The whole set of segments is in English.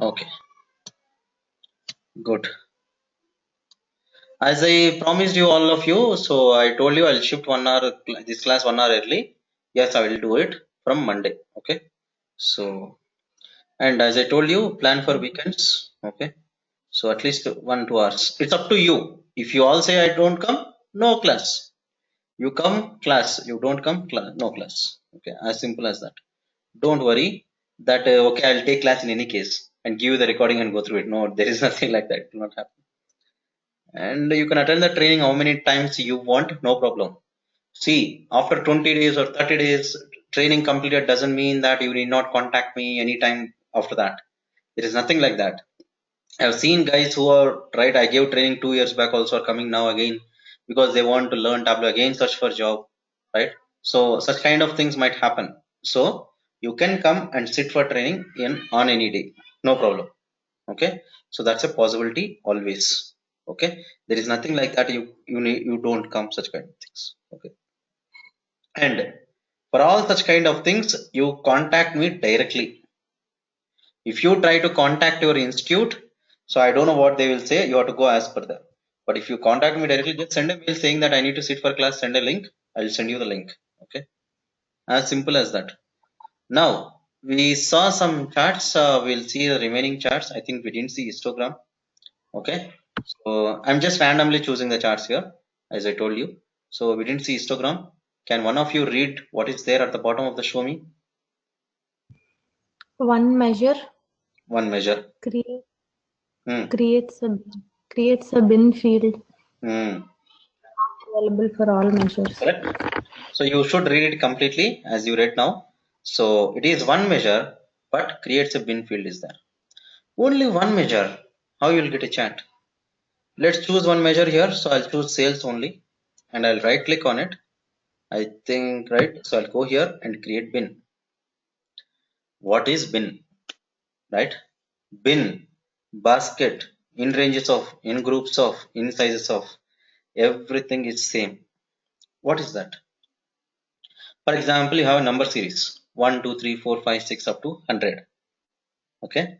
Okay, good. As I promised you, all of you, so I told you I'll shift 1 hour, this class 1 hour early. Yes, I will do it from Monday. Okay. So, and as I told you, plan for weekends. Okay. So at least 1 2 hours. It's up to you. If you all say I don't come, no class. You come, class. You don't come, class. No class. Okay. As simple as that. Don't worry that, okay, I'll take class in any case and give you the recording and go through it. No, there is nothing like that. It will not happen. And you can attend the training how many times you want, no problem. See, after 20 days or 30 days training completed doesn't mean that you need not contact me anytime after that. There is nothing like that. I've seen guys who are right. I gave training 2 years back also are coming now again because they want to learn Tableau again, search for job, right? So such kind of things might happen. So you can come and sit for training in on any day, no problem. Okay, so that's a possibility always. Okay, there is nothing like that. You don't come such kind of things. Okay, and for all such kind of things, you contact me directly. If you try to contact your institute, so I don't know what they will say, you have to go as per that. But if you contact me directly, just send a mail saying that I need to sit for class, send a link, I'll send you the link. Okay, as simple as that. Now we saw some charts, we'll see the remaining charts. I think we didn't see histogram. Okay, so I'm just randomly choosing the charts here, as I told you. So we didn't see histogram. Can one of you read what is there at the bottom of the show me? One measure One measure. creates a bin field Hmm. available for all measures. Correct. So you should read it completely as you read now. So it is one measure, but creates a bin field is there. Only one measure. How you will get a chat? Let's choose one measure here. So I'll choose sales only, and I'll right click on it. I think right. So I'll go here and create bin. What is bin? Right? Bin, basket, in ranges of, in groups of, in sizes of, everything is same. What is that? For example, you have a number series 1, 2, 3, 4, 5, 6 up to 100. Okay,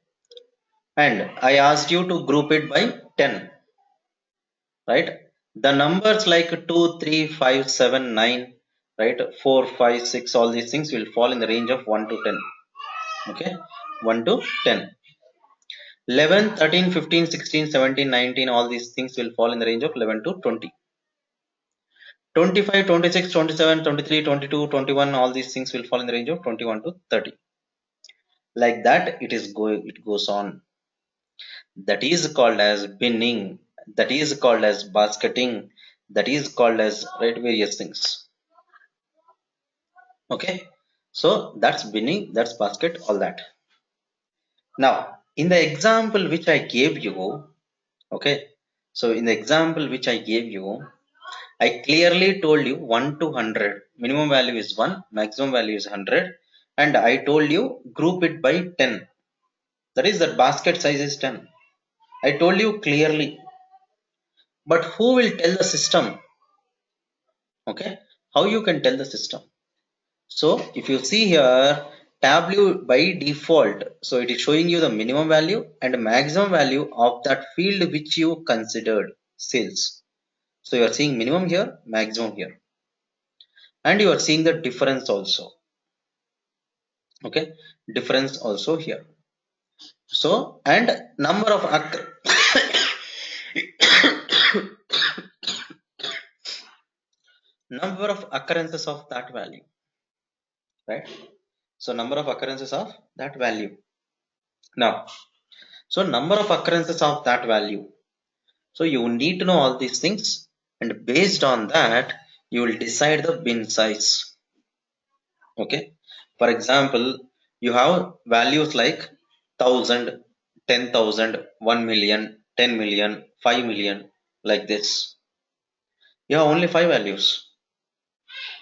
and I asked you to group it by 10, right? The numbers like 2, 3, 5, 7, 9, right? 4, 5, 6, all these things will fall in the range of 1 to 10. Okay, 1 to 10. 11, 13, 15, 16, 17, 19, all these things will fall in the range of 11 to 20. 25, 26, 27, 23, 22, 21, all these things will fall in the range of 21 to 30. Like that, it goes on. That is called as binning. That is called as basketing. That is called as, right, various things. Okay, so that's binning, that's basket, all that. Now, in the example which I gave you, okay, so in the example which I gave you, I clearly told you 1 to 100. Minimum value is 1, maximum value is 100. And I told you group it by 10. That is, that basket size is 10. I told you clearly. But who will tell the system? Okay, how you can tell the system? So if you see here, Tableau by default, so it is showing you the minimum value and maximum value of that field which you considered sales. So you are seeing minimum here, maximum here, and you are seeing the difference also. Okay, difference also here. So, and number of number of occurrences of that value, right? So number of occurrences of that value. Now, so number of occurrences of that value. So you need to know all these things, and based on that, you will decide the bin size. Okay. For example, you have values like 1000, 10,000, 1 million, 10 million, 5 million, like this. You have only 5 values.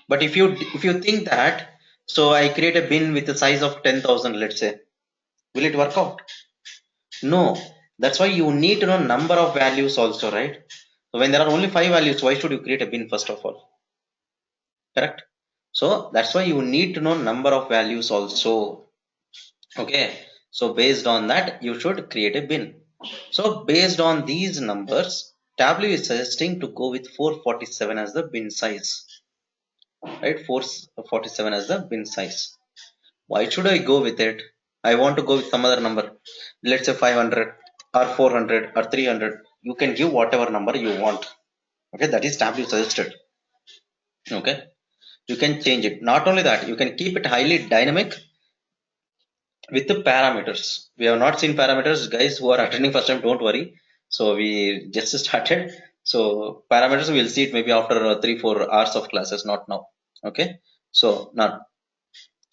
But if you think that, so I create a bin with a size of 10,000, let's say, will it work out? No. That's why you need to know number of values also, right? So when there are only 5 values, why should you create a bin first of all? Correct? So that's why you need to know number of values also. Okay. So based on that, you should create a bin. So based on these numbers, Tableau is suggesting to go with 447 as the bin size, right? 447 as the bin size. Why should I go with it? I want to go with some other number. Let's say 500 or 400 or 300. You can give whatever number you want. Okay, that is Tableau suggested. Okay, you can change it. Not only that, you can keep it highly dynamic with the parameters. We have not seen parameters, guys who are attending first time, don't worry. So we just started. So parameters we'll see it maybe after 3-4 hours of classes, not now. Okay, so now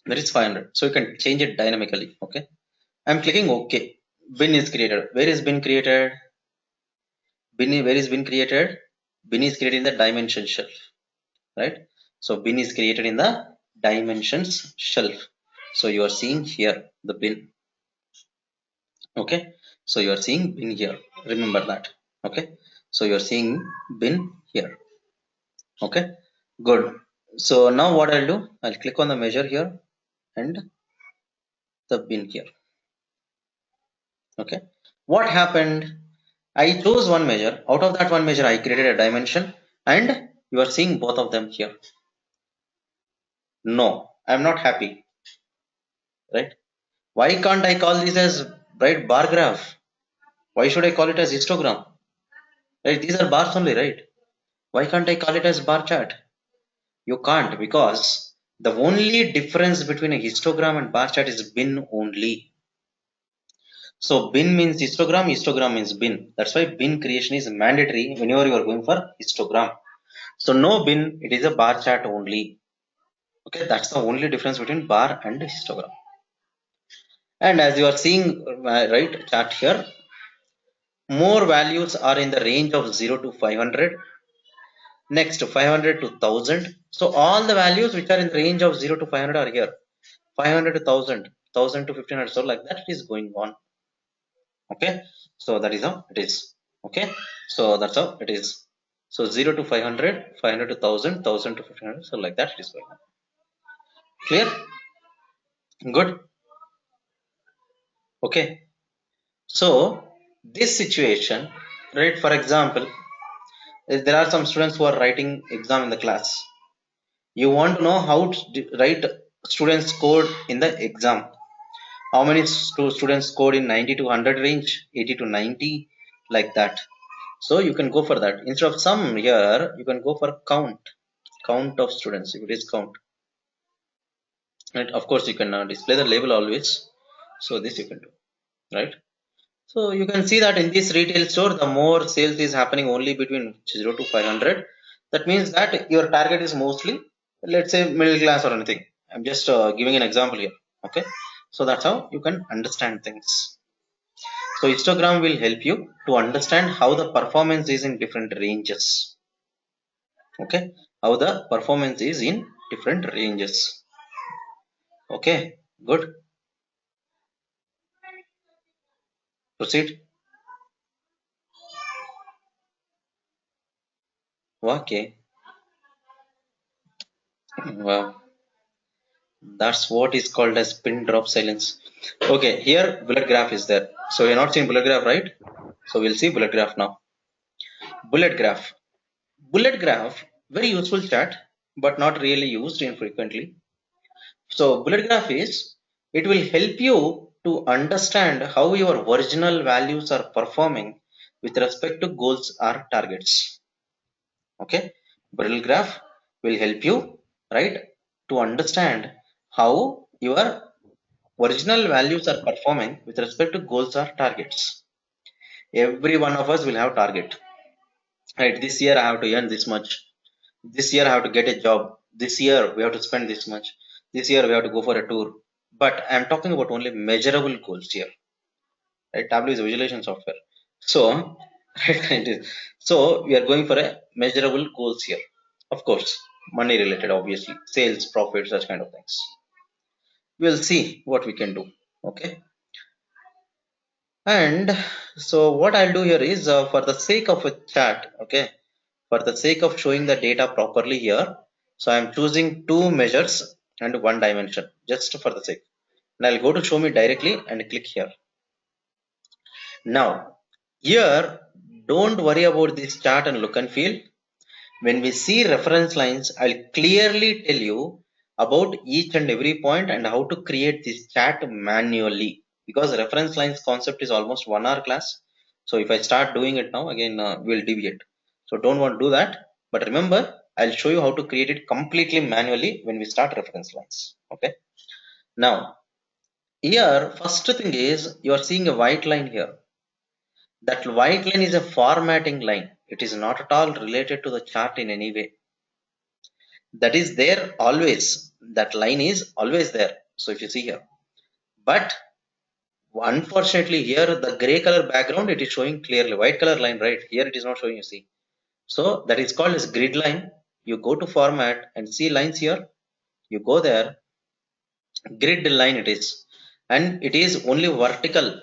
that is 500, so you can change it dynamically. Okay, I'm clicking OK. Bin is created. Where is bin created? Where is bin created? Bin is created in the dimension shelf, right? So bin is created in the dimensions shelf. So you are seeing here the bin. Okay, so you are seeing bin here, remember that. Okay, so you are seeing bin here. Okay, good. So now what I'll do, I'll click on the measure here and the bin here. Okay, what happened, I chose one measure. Out of that one measure I created a dimension, and you are seeing both of them here. No, I'm not happy, right? Why can't I call this as right bar graph? Why should I call it as histogram? Right, these are bars only, right? Why can't I call it as bar chart? You can't, because the only difference between a histogram and bar chart is bin only. So bin means histogram, histogram means bin. That's why bin creation is mandatory whenever you are going for histogram. So no bin, it is a bar chart only. Okay, that's the only difference between bar and histogram. And as you are seeing, right chart here, more values are in the range of 0 to 500. Next 500 to 1000. So all the values which are in the range of 0 to 500 are here. 500 to 1000, 1000 to 1500. So like that it is going on. Okay, so that is how it is. Okay, so that's how it is. So 0 to 500, 500 to 1000, 1000 to 1500. So like that it is going on. Clear? Good. Okay, so this situation, right? For example, if there are some students who are writing exam in the class. You want to know how to write students scored in the exam. How many students scored in 90 to 100 range, 80 to 90, like that. So you can go for that. Instead of sum here, you can go for count of students, if it is count. Right? Of course, you can display the label always. So this you can do, right? So you can see that in this retail store, the more sales is happening only between 0 to 500. That means that your target is mostly, let's say, middle class or anything. I'm just giving an example here. Okay, so that's how you can understand things. So histogram will help you to understand how the performance is in different ranges. Okay, how the performance is in different ranges. Okay, good. Proceed. Okay. Wow. That's what is called as pin drop silence. Okay, here bullet graph is there. So you're not seeing bullet graph, right? So we'll see bullet graph now. Bullet graph. Bullet graph, very useful chart, but not really used infrequently. So bullet graph is, it will help you to understand how your original values are performing with respect to goals or targets. Okay, bullet graph will help you, right, to understand how your original values are performing with respect to goals or targets. Every one of us will have target, right? This year I have to earn this much. This year I have to get a job. This year we have to spend this much. This year we have to go for a tour. But I'm talking about only measurable goals here, right? Tableau is a visualization software. So, right, it is. So we are going for a measurable goals here. Of course, money related, obviously, sales, profit, such kind of things. We'll see what we can do. Okay. And so what I'll do here is, for the sake of a chat, okay, for the sake of showing the data properly here, so I'm choosing two measures and one dimension just for the sake. and I'll go to show me directly and click here. Now, here, don't worry about this chart and look and feel. When we see reference lines, I'll clearly tell you about each and every point and how to create this chart manually, because reference lines concept is almost 1 hour class. So if I start doing it now, again, we'll deviate. So don't want to do that. But remember, I'll show you how to create it completely manually when we start reference lines. Okay. Now, here, first thing is you are seeing a white line here. That white line is a formatting line. It is not at all related to the chart in any way. That is there always. That line is always there. So if you see here, but unfortunately here the gray color background, it is showing clearly. White color line, right here, it is not showing, you see. So that is called as grid line. You go to format and see lines here, you go there, grid line it is, and it is only vertical,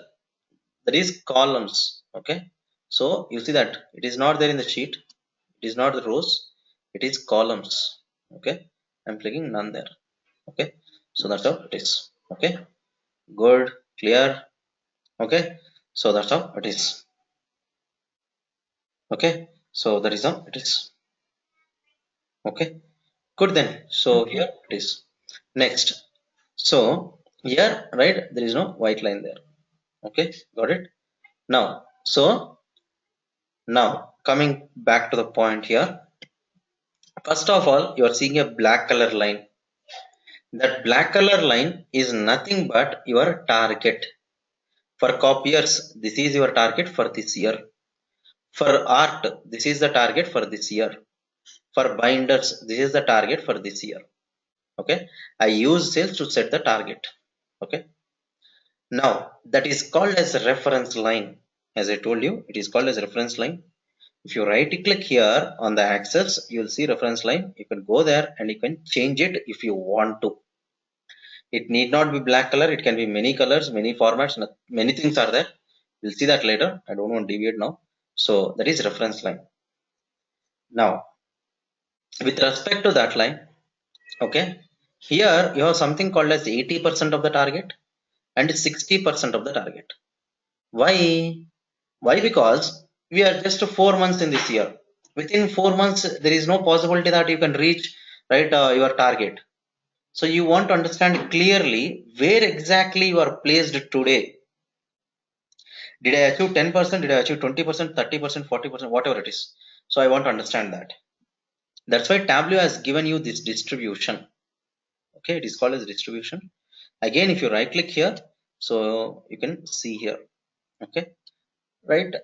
that is columns. Okay, so you see that it is not there in the sheet, it is not the rows, it is columns. Okay, I'm clicking none there. Okay, so that's how it is. Okay, good, clear. Okay, so that's how it is. Okay, so that is how it is. Okay, good then. So Okay. here it is. Next, so here, right, there is no white line there. Okay, got it. Now, so now coming back to the point here, first of all, you are seeing a black color line. That black color line is nothing but your target. For copiers, this is your target for this year. For art, this is the target for this year. For binders, this is the target for this year. Okay, I use sales to set the target. Okay, now that is called as a reference line. As I told you, it is called as reference line. If you right click here on the axis, you'll see reference line. You can go there and you can change it if you want to. It need not be black color, it can be many colors, many formats, many things are there. We'll see that later. I don't want to deviate now. So that is reference line. Now, with respect to that line, okay, here you have something called as 80% of the target and 60% of the target. Why? Why? Because we are just 4 months in this year. Within 4 months, there is no possibility that you can reach, right, your target. So you want to understand clearly where exactly you are placed today. Did I achieve 10%? Did I achieve 20%, 30%, 40%, whatever it is? So I want to understand that. That's why Tableau has given you this distribution. Okay, it is called as distribution. Again, if you right click here, so you can see here. Okay, right,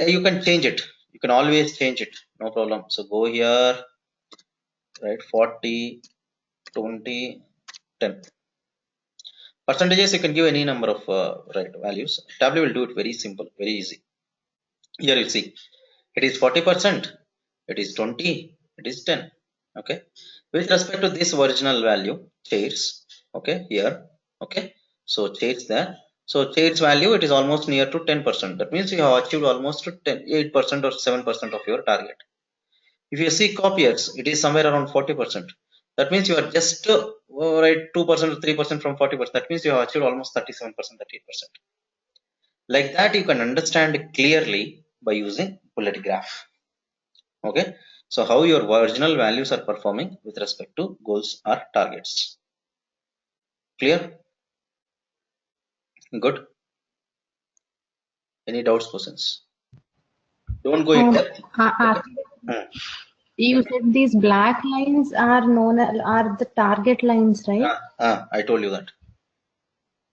you can change it, you can always change it, no problem. So go here, right, 40, 20, 10 percentages, you can give any number of right values. Tableau will do it very simple, very easy. Here you see it is 40%, it is 20, it is 10. Okay, with respect to this original value chairs. Okay, here. Okay, so chairs there, so chairs value, it is almost near to 10%. That means you have achieved almost 8% or 7% of your target. If you see copiers, it is somewhere around 40%. That means you are just right 2% or 3% from 40%. That means you have achieved almost 37%, 38%. Like that, you can understand clearly by using bullet graph. Okay, so how your original values are performing with respect to goals or targets. Clear? Good. Any doubts, questions? Don't go in Um, depth. Okay. Hmm. you said these black lines are known are the target lines, right? I told you that.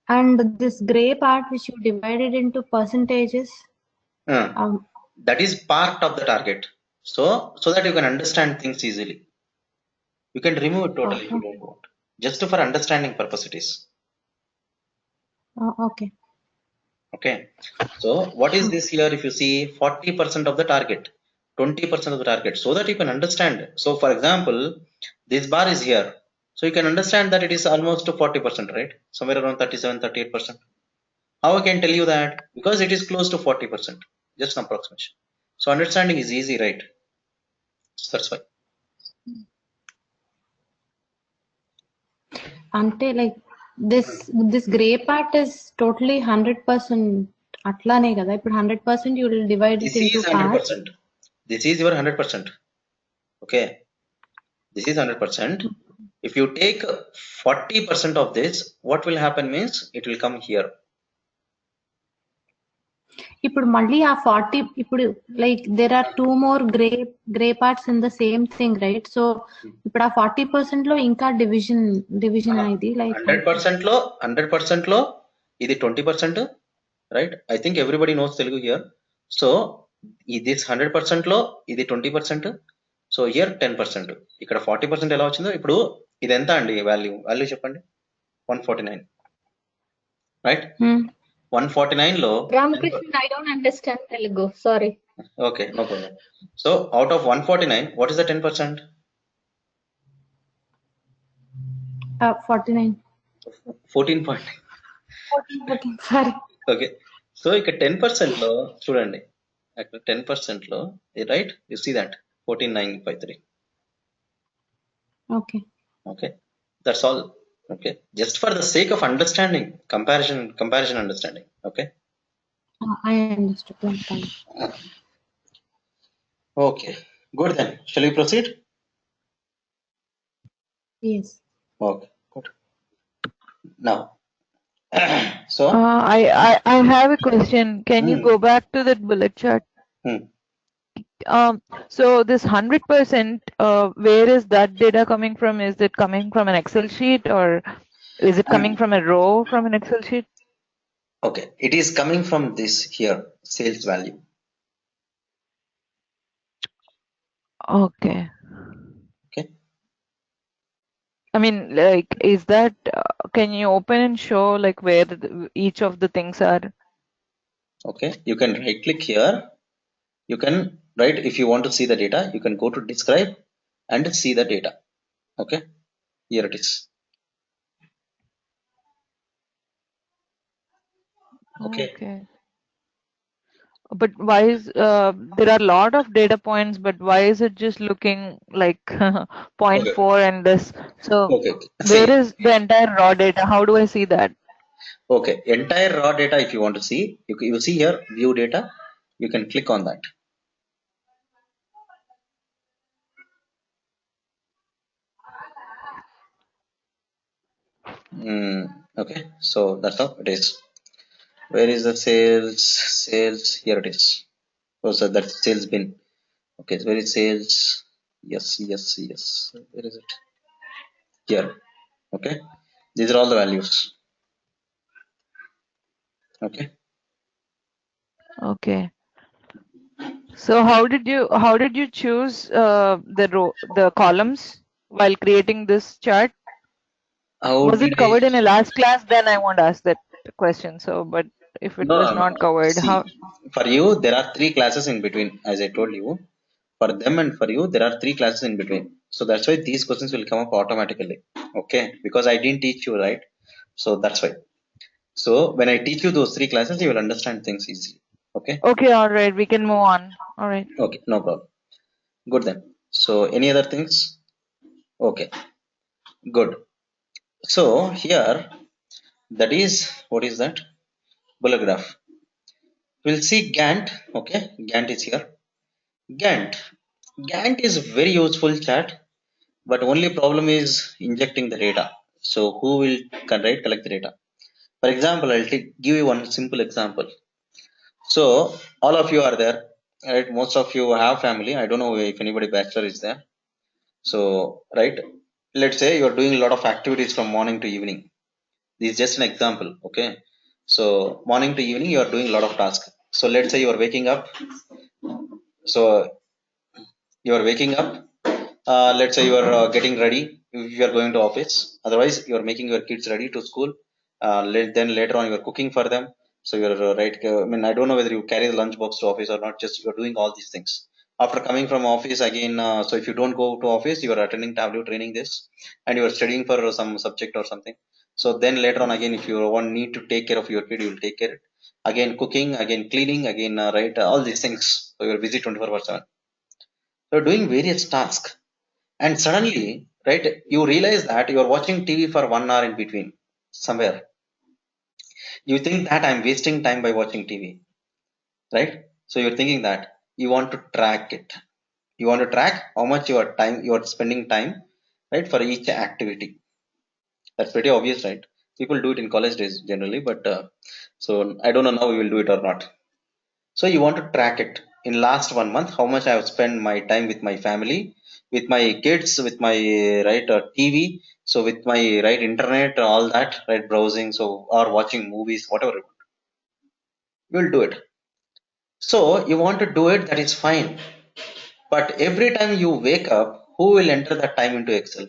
And this gray part which you divided into percentages, Hmm. um, That is part of the target. So that you can understand things easily. You can remove it totally if you okay. don't want. Just for understanding purpose it is. Okay. Okay. So what is this here? If you see 40% of the target, 20% of the target, so that you can understand. So for example, this bar is here. So you can understand that it is almost to 40%, right? Somewhere around 37, 38%. How I can tell you that? Because it is close to 40%. Just an approximation. So understanding is easy, right? So that's why. Ante like this gray part is totally 100% అట్లానే కదా ఇప్పుడు 100% you will divide This it into is parts. 100%. This is your 100%. Okay. This is 100%. If you take 40% of this, what will happen means it will come here. ఇప్పుడు మళ్ళీ ఆ 40 ఇప్పుడు like there are 2 more gray parts in the same thing, right? So ఇప్పుడు ఆ 40% లో ఇంకా division ఇది like 100% లో ఇది 20%, right? I think everybody knows Telugu here. So this 100% లో ఇది 20%, సో హియర్ 10%. ఇక్కడ 40% ఎలా వచ్చిందో ఇప్పుడు ఇది ఎంత అండి వాల్యూ చెప్పండి. 149, రైట్? 149 లో Ramakrishnan, I don't understand Telugu, sorry. Okay, no problem. So out of 149, what is the 10%? 49. 14.9. 14, sorry. Okay, so ఇక్కడ 10% లో చూడండి, అక్కడ 10% లో right you see that 14,953. Okay, that's all. Okay, just for the sake of understanding, comparison understanding. Okay. I understood. Fine. Okay, good then. Shall we proceed? Yes. Okay, good. Now, so I have a question. Can you go back to that bullet chart? So this 100%, where is that data coming from? Is it coming from an Excel sheet, or is it coming from a row from an Excel sheet? Okay, it is coming from this here, sales value. Okay. I mean, like, is that, can you open and show like where each of the things are? Okay, you can right click here. You can write, if you want to see the data, you can go to describe and see the data. Okay, here it is. Okay. But why is there are a lot of data points, but why is it just looking like 0.4 and this? So where is the entire raw data? How do I see that? Okay, entire raw data, if you want to see, you will see here view data. You can click on that. Okay, so that's how it is. Where is the sales? Here it is. Oh, so that's sales bin. Okay, so where is sales? Yes. Where is it? Here. Okay, these are all the values. Okay. So how did you choose the columns while creating this chart? Was it covered in a last class? Then I won't ask that question. So, but if it was not covered, see, how? For you, there are 3 classes in between, as I told you. For them and for you, there are 3 classes in between. So that's why these questions will come up automatically. Okay, because I didn't teach you, right? So that's why. So when I teach you those 3 classes, you will understand things easily. Okay. Okay, all right. We can move on. All right. Okay, no problem. Good then. So any other things? Okay, good. So here, that is, what is that? Bullet graph. We'll see Gantt. Okay, Gantt is here. Gantt is very useful chart, but only problem is injecting the data. So who will collect the data? For example, I'll give you one simple example. So all of you are there, right? Most of you have family. I don't know if anybody bachelor is there. So right, let's say you are doing a lot of activities from morning to evening. This is just an example. Okay, so morning to evening you are doing a lot of tasks. So let's say you are waking up. So you are waking up. Let's say you are getting ready if you are going to office. Otherwise, you are making your kids ready to school. Then later on, you are cooking for them. So you are right. I mean, I don't know whether you carry the lunch box to office or not. Just you are doing all these things. After coming from office again, so if you don't go to office, you are attending Tableau training this, and you are studying for some subject or something. So then later on again, if you want need to take care of your kid, you will take care. Again cooking, again cleaning, again right, all these things. So you are busy 24/7. You're doing various tasks, and suddenly, right, you realize that you are watching TV for 1 hour in between. somewhere. You think that I'm wasting time by watching TV, right? So you're thinking that you want to track it. You want to track how much you are spending time, right, for each activity. That's pretty obvious, right? People do it in college days generally, but so I don't know now we will do it or not. So you want to track it in last 1 month, how much I have spent my time with my family, with my kids, with my right TV, so with my right internet, all that, right, browsing, so or watching movies, whatever you will do it. So you want to do it, that is fine. But every time you wake up, who will enter that time into Excel?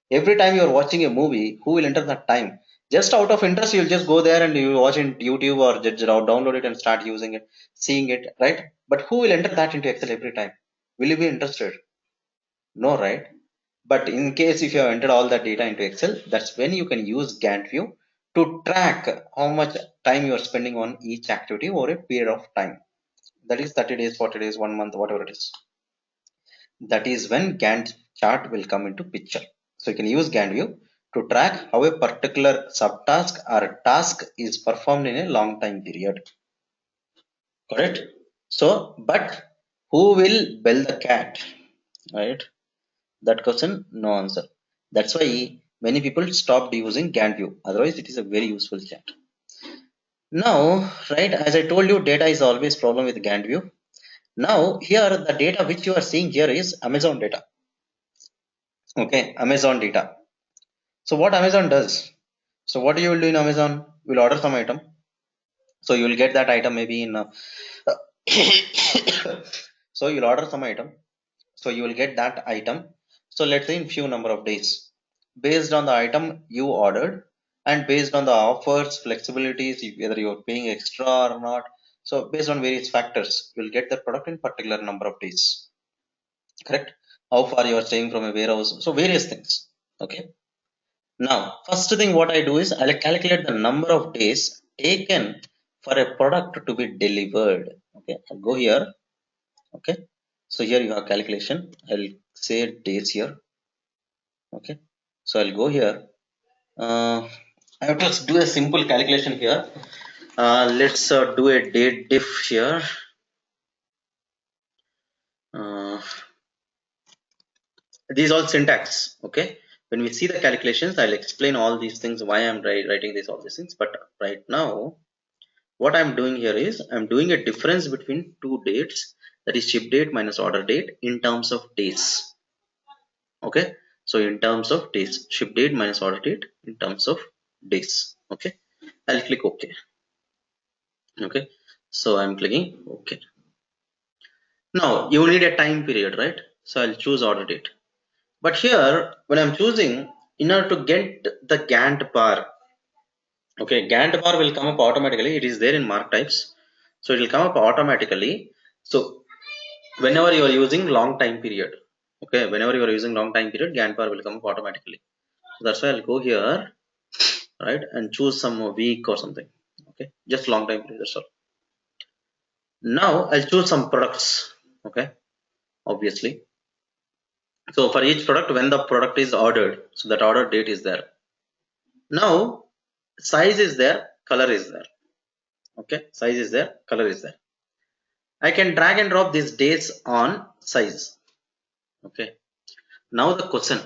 Every time you are watching a movie, who will enter that time? Just out of interest, you'll just go there and you watch in YouTube or just download it and start using it, seeing it, right? But who will enter that into Excel every time? Will you be interested? No, right? But in case if you have entered all that data into Excel, that's when you can use Gantt view to track how much time you are spending on each activity over a period of time. That is 30 days, 40 days, 1 month, whatever it is. That is when Gantt chart will come into picture. So you can use Gantt view to track how a particular subtask or task is performed in a long time period. Correct? So, but who will bell the cat? Right? That question, no answer. That's why many people stopped using Gantt view. Otherwise, it is a very useful chart. Now, right, as I told you, data is always problem with Gantt view. Now, here the data which you are seeing here is Amazon data. Okay, Amazon data. So what Amazon does? So what you will do in Amazon? You will order some item. So you will get that item maybe in. So you'll order some item. So you will get that item. So let's say in few number of days, based on the item you ordered, and based on the offers, flexibilities, whether you're paying extra or not. So based on various factors, you'll get the product in particular number of days. Correct? How far you are staying from a warehouse. So various things. Okay. Now, first thing what I do is I'll calculate the number of days taken for a product to be delivered. Okay, I'll go here. Okay, so here you have calculation. I'll say days here. Okay, so I'll go here. I have to do a simple calculation here. Let's do a date diff here. These all syntax. Okay, when we see the calculations, I'll explain all these things why I'm writing these all these things. But right now, what I'm doing here is I'm doing a difference between two dates, that is ship date minus order date in terms of days. Okay, so in terms of days, ship date minus order date in terms of days. Okay, I'll click OK. Okay, so I'm clicking OK. Now you need a time period, right? So I'll choose order date. But here, when I'm choosing, in order to get the Gantt bar, okay, Gantt bar will come up automatically. It is there in mark types, so it will come up automatically. So whenever you are using long time period, okay, whenever you are using long time period, Gantt bar will come up automatically. So that's why I'll go here, right, and choose some week or something. Okay, just long time period. That's all. Now I'll choose some products. Okay, obviously. So for each product, when the product is ordered, so that order date is there. Now size is there, color is there. Okay, size is there, color is there. I can drag and drop these dates on size. Okay, now the question,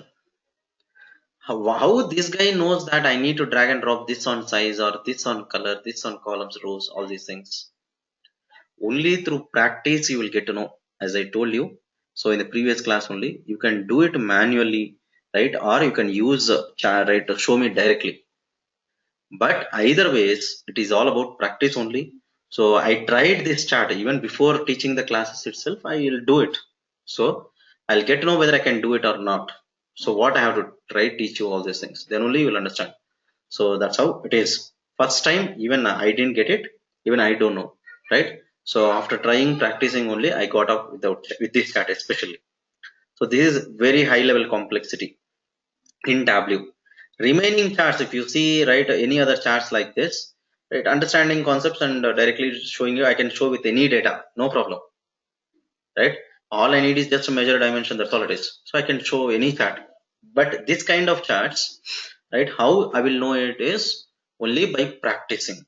how this guy knows that I need to drag and drop this on size or this on color, this on columns, rows, all these things? Only through practice you will get to know, as I told you. So in the previous class only, you can do it manually, right? Or you can use chart, right, to show me directly. But either ways, it is all about practice only. So I tried this chart even before teaching the classes itself. I will do it. So I'll get to know whether I can do it or not. So what I have to try teach you all these things. Then only you will understand. So that's how it is. First time, even I didn't get it. Even I don't know, right? So after trying, practicing only, I got up with this chart especially. So this is very high level complexity in Tableau. Remaining charts, if you see, right, any other charts like this, right, understanding concepts and directly showing you, I can show with any data, no problem, right? All I need is just to measure dimension, that's all it is. So I can show any chart. But this kind of charts, right? How I will know it is only by practicing,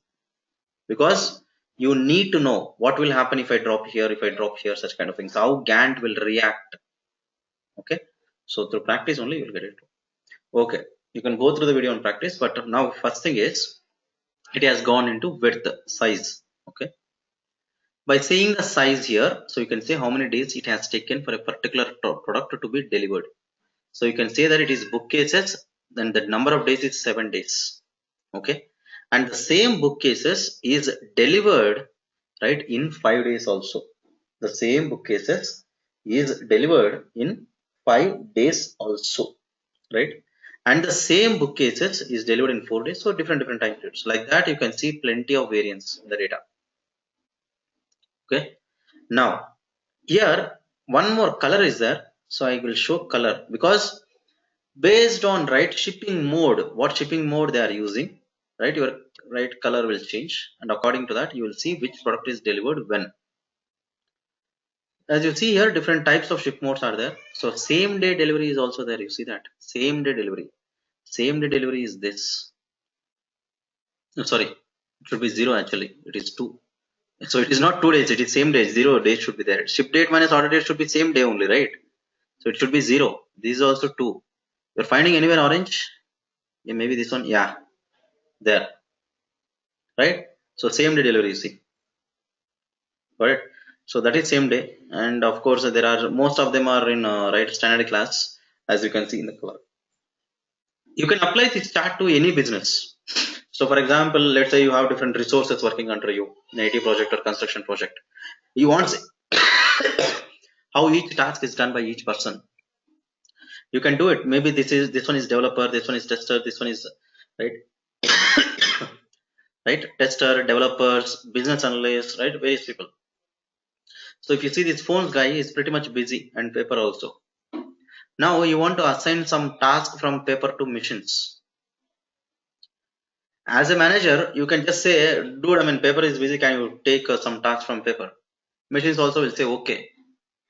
because you need to know what will happen if I drop here, if I drop here, such kind of things, how Gantt will react. Okay, so through practice only you will get it. Okay, you can go through the video and practice, but now first thing is it has gone into width, size. Okay, by seeing the size here, so you can say how many days it has taken for a particular product to be delivered. So you can say that it is bookcases, then the number of days is 7 days. Okay, and the same bookcases is delivered, right, in 5 days also. The same bookcases is delivered in 5 days also, right? And the same bookcases is delivered in 4 days, so different time periods. Like that, you can see plenty of variance in the data. Okay, now here one more color is there, so I will show color, because based on, right, shipping mode, what shipping mode they are using, right, your right color will change, and according to that you will see which product is delivered when. As you see here, different types of ship modes are there. So same day delivery is also there. You see that same day delivery. Same day delivery is this. Oh, sorry, it should be 0 actually. It is 2. So it is not 2 days. It is same day. 0 days should be there. Ship date minus order date should be same day only, right? So it should be 0. This is also 2. You're finding anywhere orange? Yeah, maybe this one. Yeah, there. Right? So same day delivery. You see. Got it? So that is same day. And of course, there are most of them are in right standard class, as you can see in the color. You can apply this chart to any business. So for example, let's say you have different resources working under you, an IT project or construction project. You want how each task is done by each person. You can do it. Maybe this one is developer, this one is tester, this one is right, right, tester, developers, business analysts, right, various people. So if you see this phones guy is pretty much busy, and paper also. Now you want to assign some task from paper to machines. As a manager, you can just say, dude, I mean, paper is busy, can you take some tasks from paper? Machines also will say, okay.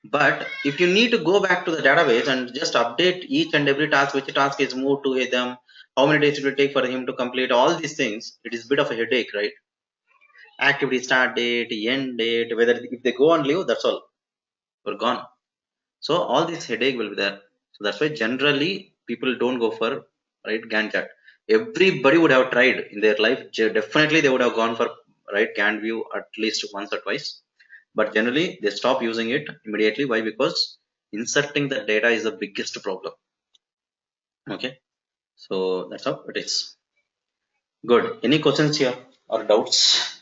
But if you need to go back to the database and just update each and every task, which task is moved to them, how many days it will take for him to complete all these things, it is a bit of a headache, right? Activity start date, end date, whether if they go on leave, that's all, we're gone. So all this headache will be there. So that's why generally people don't go for, right, Gantt chart. Everybody would have tried in their life. Definitely they would have gone for, right, Gantt view at least once or twice. But generally they stop using it immediately. Why? Because inserting the data is the biggest problem. Okay. So that's how it is. Good. Any questions here or doubts?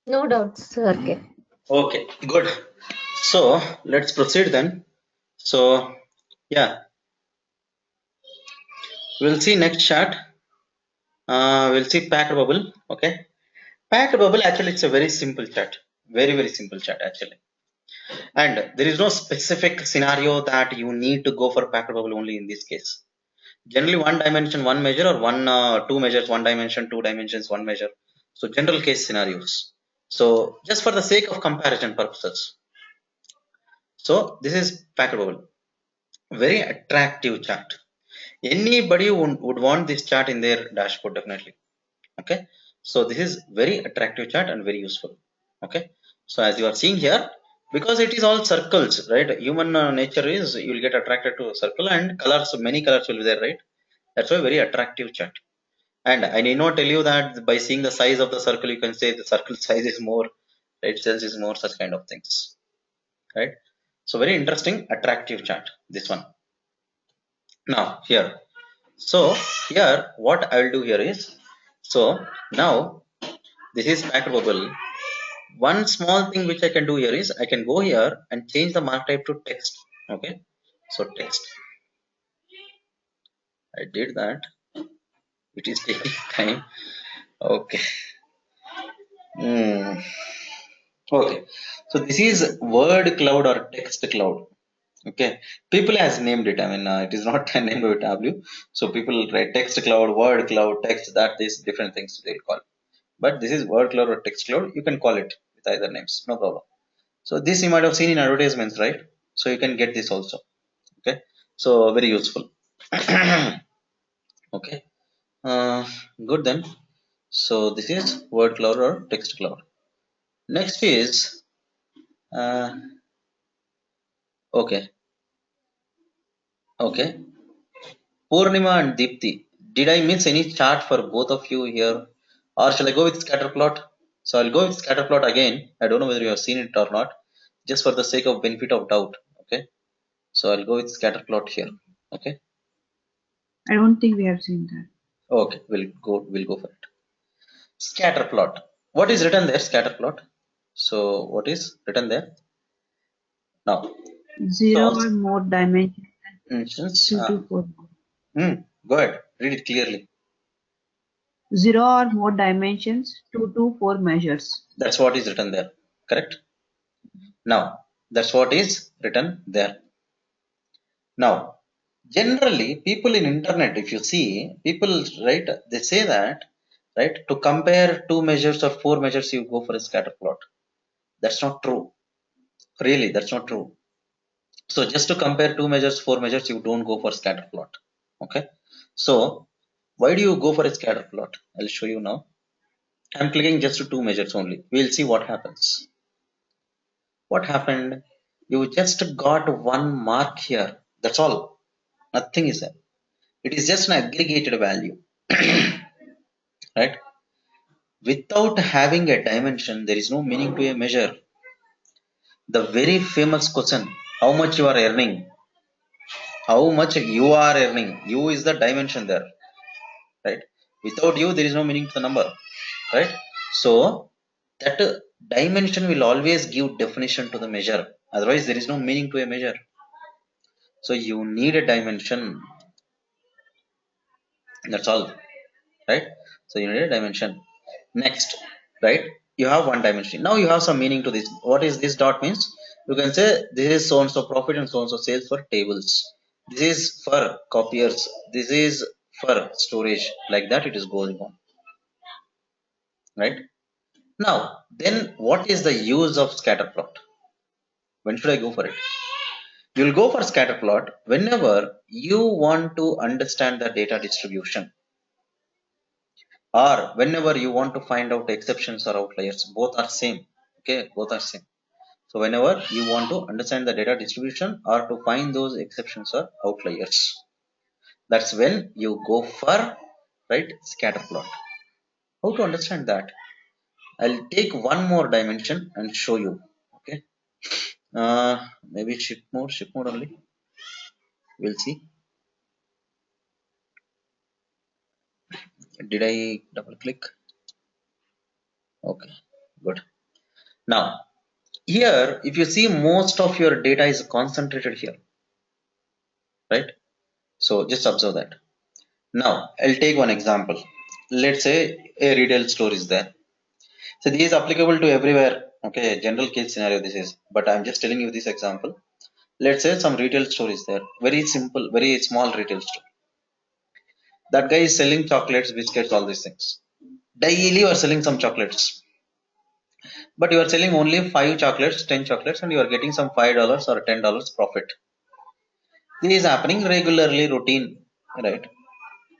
No doubts, sir. Okay. Okay, good. So let's proceed then. So yeah, we'll see next chart. We'll see packed bubble. Okay, packed bubble actually it's a very simple chart, very simple chart actually, and there is no specific scenario that you need to go for packed bubble only in this case. Generally, one dimension, one measure, or one two measures, one dimension, two dimensions, one measure. So general case scenarios. So just for the sake of comparison purposes. So this is packed bubble, very attractive chart. Anybody would want this chart in their dashboard definitely. Okay, so this is very attractive chart and very useful. Okay, so as you are seeing here, because it is all circles, right, human nature is you will get attracted to a circle, and colors, many colors will be there, right? That's why very attractive chart. And I need not tell you that by seeing the size of the circle you can say the circle size is more, right, cells is more, such kind of things, right? So very interesting attractive chart, this one. Now here, so here what I will do here is, so now this is packed bubble. One small thing which I can do here is I can go here and change the mark type to text. Okay, so text, I did that. It is taking time. Okay. Okay, so this is word cloud or text cloud. Okay, people has named it. I mean, it is not named by Tableau. So people write text cloud, word cloud, text that these different things they'll call. But this is word cloud or text cloud. You can call it with either names, no problem. So this you might have seen in advertisements, right? So you can get this also. Okay, so very useful. Okay, good then. So this is word cloud or text cloud. Next is uh, okay, okay. Purnima and Deepthi. Did I miss any chart for both of you here? Or shall I go with scatter plot? So I'll go with scatter plot again. I don't know whether you have seen it or not. Just for the sake of benefit of doubt. Okay. So I'll go with scatter plot here. Okay. I don't think we have seen that. Okay. We'll go for it. Scatter plot. What is written there? Scatter plot. So what is written there? Now. 0 So or more dimensions instance. 2 to 4. Go ahead. Read it clearly. 0 or more dimensions 2 to 4 measures. That's what is written there. Correct? Now, that's what is written there. Now, generally, people in internet, if you see, people, right, they say that, right, to compare two measures or four measures, you go for a scatter plot. That's not true. Really, that's not true. So just to compare two measures, four measures, you don't go for scatter plot. Okay. So why do you go for a scatter plot? I'll show you now. I'm clicking just to two measures only. We'll see what happens. What happened? You just got one mark here. That's all. Nothing is there. It is just an aggregated value. Right? Without having a dimension, there is no meaning to a measure. The very famous question, how much you are earning? How much you are earning? You is the dimension there. Right? Without you, there is no meaning to the number. Right? So that dimension will always give definition to the measure. Otherwise, there is no meaning to a measure. So you need a dimension. That's all. Right? So you need a dimension. Next, right? You have one dimension. Now you have some meaning to this. What is this dot means? You can say this is so and so profit and so and so sales for tables. This is for copiers. This is for storage. Like that, it is going on. Right? Now, then what is the use of scatter plot? When should I go for it? You'll go for scatter plot whenever you want to understand the data distribution, or whenever you want to find out exceptions or outliers. Both are same. Okay, both are same. So whenever you want to understand the data distribution or to find those exceptions or outliers, that's when you go for, right, scatter plot. How to understand that? I'll take one more dimension and show you. Okay, maybe ship mode only. We'll see. Did I double click? Okay, good. Now here, if you see, most of your data is concentrated here, right? So just observe that. Now I'll take one example. Let's say a retail store is there. So this is applicable to everywhere. Okay, general case scenario this is, but I'm just telling you this example. Let's say some retail store is there. Very simple, very small retail store. That guy is selling chocolates, biscuits, all these things. Daily you are selling some chocolates. But you are selling only 5 chocolates, 10 chocolates, and you are getting some $5 or $10 profit. This is happening regularly, routine, right?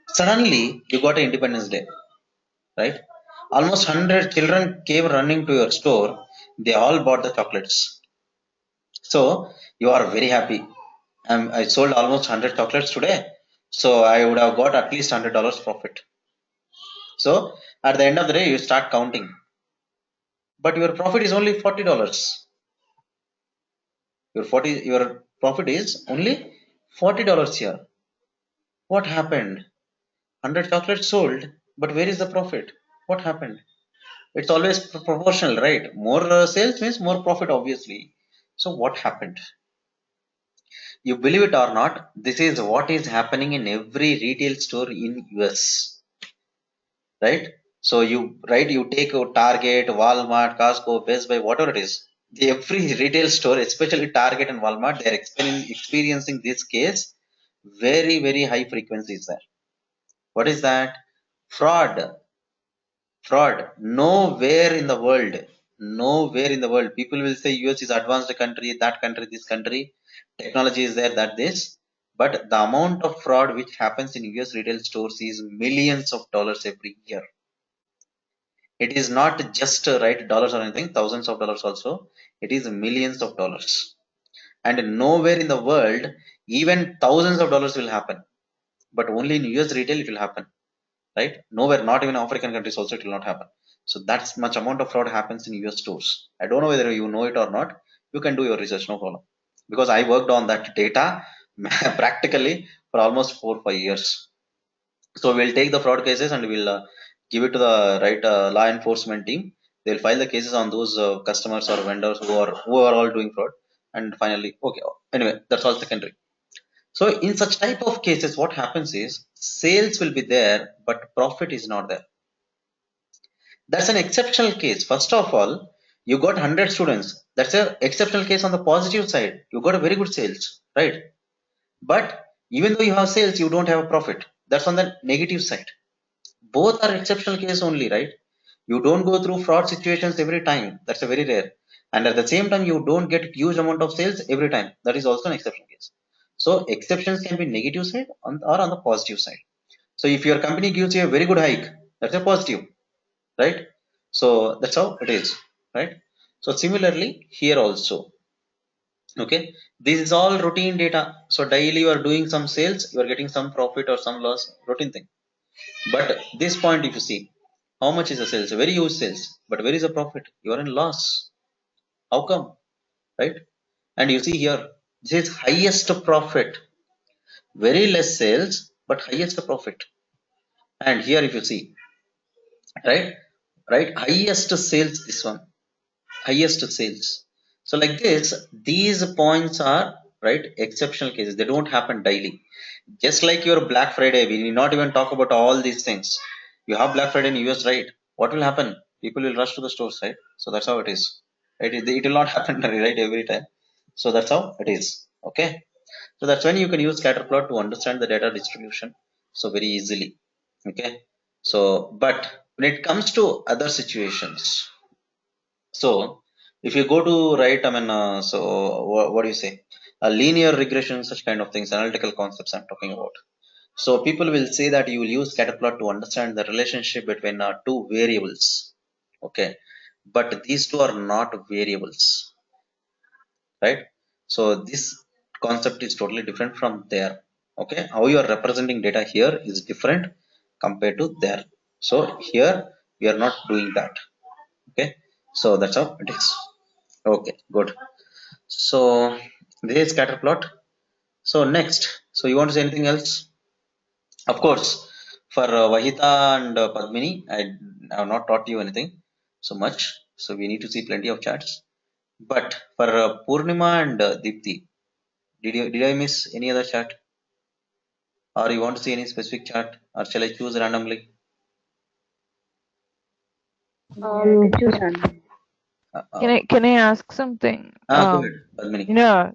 Suddenly you got an Independence Day, right? Almost 100 children came running to your store. They all bought the chocolates. So you are very happy. I sold almost 100 chocolates today. So I would have got at least $100 profit. So at the end of the day, you start counting. But your profit is only $40. Your profit is only $40 here. What happened? 100 chocolates sold, but where is the profit? What happened? It's always proportional, right? More sales means more profit, obviously. So what happened? You believe it or not, this is what is happening in every retail store in US, right? So you take a Target, Walmart, Costco, Best Buy, whatever it is. Every retail store, especially Target and Walmart, they are experiencing this case. Very, very high frequency is there. What is that? Fraud. Fraud. Nowhere in the world, people will say US is advanced country, that country, this country, technology is there, that this. But the amount of fraud which happens in US retail stores is millions of dollars every year. It is not just right dollars or anything, thousands of dollars also. It is millions of dollars. And nowhere in the world, even thousands of dollars will happen. But only in US retail it will happen. Right? Nowhere, not even African countries also it will not happen. So that's much amount of fraud happens in US stores. I don't know whether you know it or not. You can do your research, no problem. Because I worked on that data practically for almost 4 or 5 years. So we'll take the fraud cases and we'll give it to the right law enforcement team. They'll file the cases on those customers or vendors who are all doing fraud. And finally, okay. Anyway, that's all secondary. So in such type of cases, what happens is sales will be there, but profit is not there. That's an exceptional case. First of all, you got 100 students. That's an exceptional case on the positive side. You got a very good sales, right? But even though you have sales, you don't have a profit. That's on the negative side. Both are exceptional case only, right? You don't go through fraud situations every time. That's a very rare. And at the same time, you don't get huge amount of sales every time. That is also an exception case. So exceptions can be negative side or on the positive side. So if your company gives you a very good hike, that's a positive, right? So that's how it is, right? So similarly here also, okay, this is all routine data. So daily you are doing some sales, you are getting some profit or some loss, routine thing. But this point, if you see, how much is the sales? Very huge sales, but where is the profit? You are in loss. How come? Right? And you see here, this is highest profit. Very less sales, but highest profit. And here, if you see, right? Right? Highest sales, this one. Highest sales. So like this, these points are right exceptional cases. They don't happen daily. Just like your Black Friday, we will not even talk about all these things. You have Black Friday in US, right? What will happen? People will rush to the stores, right? So that's how it is. Right? It will not happen right every time. So that's how it is. Okay. So that's when you can use scatterplot to understand the data distribution so very easily. Okay. So, but when it comes to other situations, so if you go to right, so what do you say? A linear regression, such kind of things, analytical concepts I'm talking about. So people will say that you will use scatterplot to understand the relationship between two variables. Okay, but these two are not variables, right? So this concept is totally different from there. Okay, how you are representing data here is different compared to there. So here we are not doing that. Okay, so that's how it is. Okay, good. So this is scatter plot. So next, so you want to say anything else? Of course, for Vahita and Padmini, I have not taught you anything so much. So we need to see plenty of charts. But for Purnima and Deepthi, did I miss any other chart? Or you want to see any specific chart? Or shall I choose randomly? Yeah, you can choose random. Can I ask something? Go ahead, Padmini.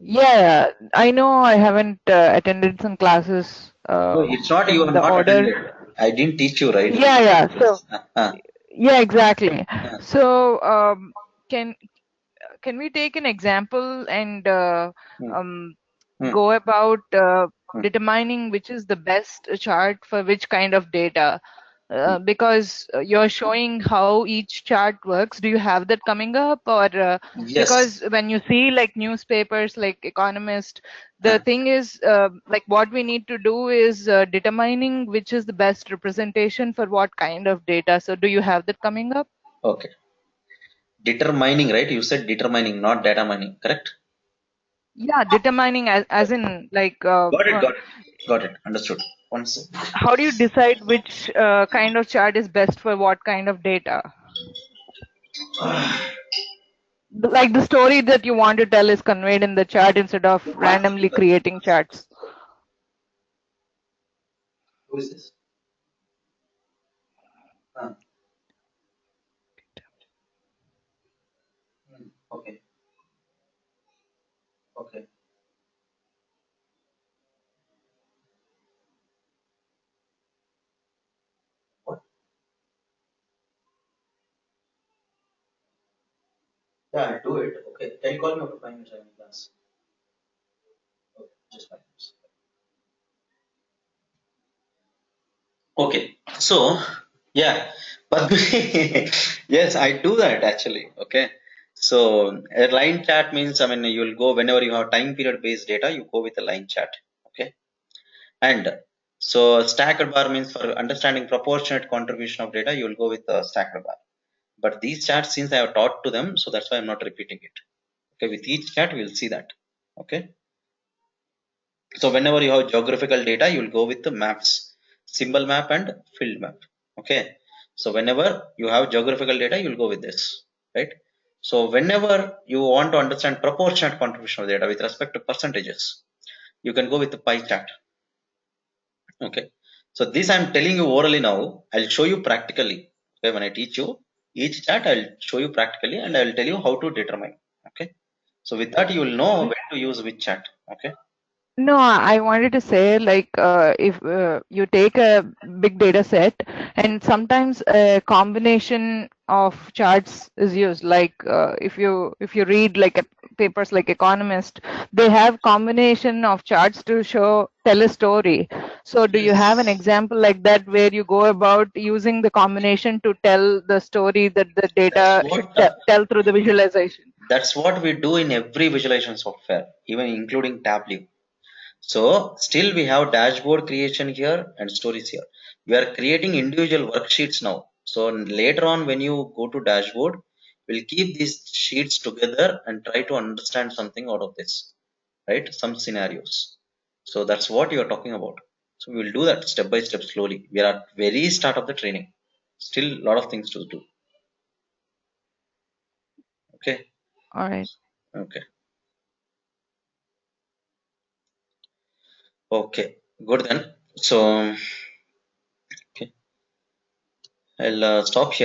Yeah, I know I haven't attended some classes No, it's not you in have the not attended. order. I didn't teach you, right? Yeah. So Uh, yeah, exactly. uh, So can can we take an example and hmm, um, hmm, go about hmm, determining which is the best chart for which kind of data? hmm. Because you're showing how each chart works. Do you have that coming up? Or Yes. because when you see like newspapers like Economist, the Uh, thing is like what we need to do is determining which is the best representation for what kind of data. So do you have that coming up? okay. Determining, right? You said determining, not data mining, correct? Yeah, determining as in like Got it, got it, got it. Understood. One sec. how do you decide which kind of chart is best for what kind of data? Like the story that you want to tell is conveyed in the chart instead of randomly creating charts. Who is this? Uh, okay. Yeah, I'll do it. Okay. Can you call me after 5 minutes? I'm in class. Okay, just 5 minutes. Okay. So, yeah. But yes, I do that actually. Okay. So, a line chat means, I mean, you'll go whenever you have time period based data, you go with a line chat. Okay. And so, stacked bar means for understanding proportionate contribution of data, you will go with a stacked bar. But these chats, since I have taught to them, so that's why I'm not repeating it. Okay, with each chat, we'll see that. Okay. So whenever you have geographical data, you will go with the maps, symbol map and field map. Okay. So whenever you have geographical data, you will go with this, right? So whenever you want to understand proportionate contribution of data with respect to percentages, you can go with the pie chart. Okay. So this I'm telling you orally now. I'll show you practically. Okay. When I teach you each chart, I'll show you practically and I'll tell you how to determine. Okay. So with that, you will know when to use which chart. Okay. No, I wanted to say, like, if you take a big data set and sometimes a combination of charts is used, like if you read like papers like Economist, they have combination of charts to tell a story. So do you have an example like that where you go about using the combination to tell the story that the data should tell through the visualization? That's what we do in every visualization software, even including Tableau. So still we have dashboard creation here and stories here. We are creating individual worksheets now. So later on when you go to dashboard, we'll keep these sheets together and try to understand something out of this, right? Some scenarios. So that's what you are talking about. So we will do that step by step slowly. We are at very start of the training. Still a lot of things to do. Okay. All right. Okay. Okay. Good then. So okay. I'll stop here.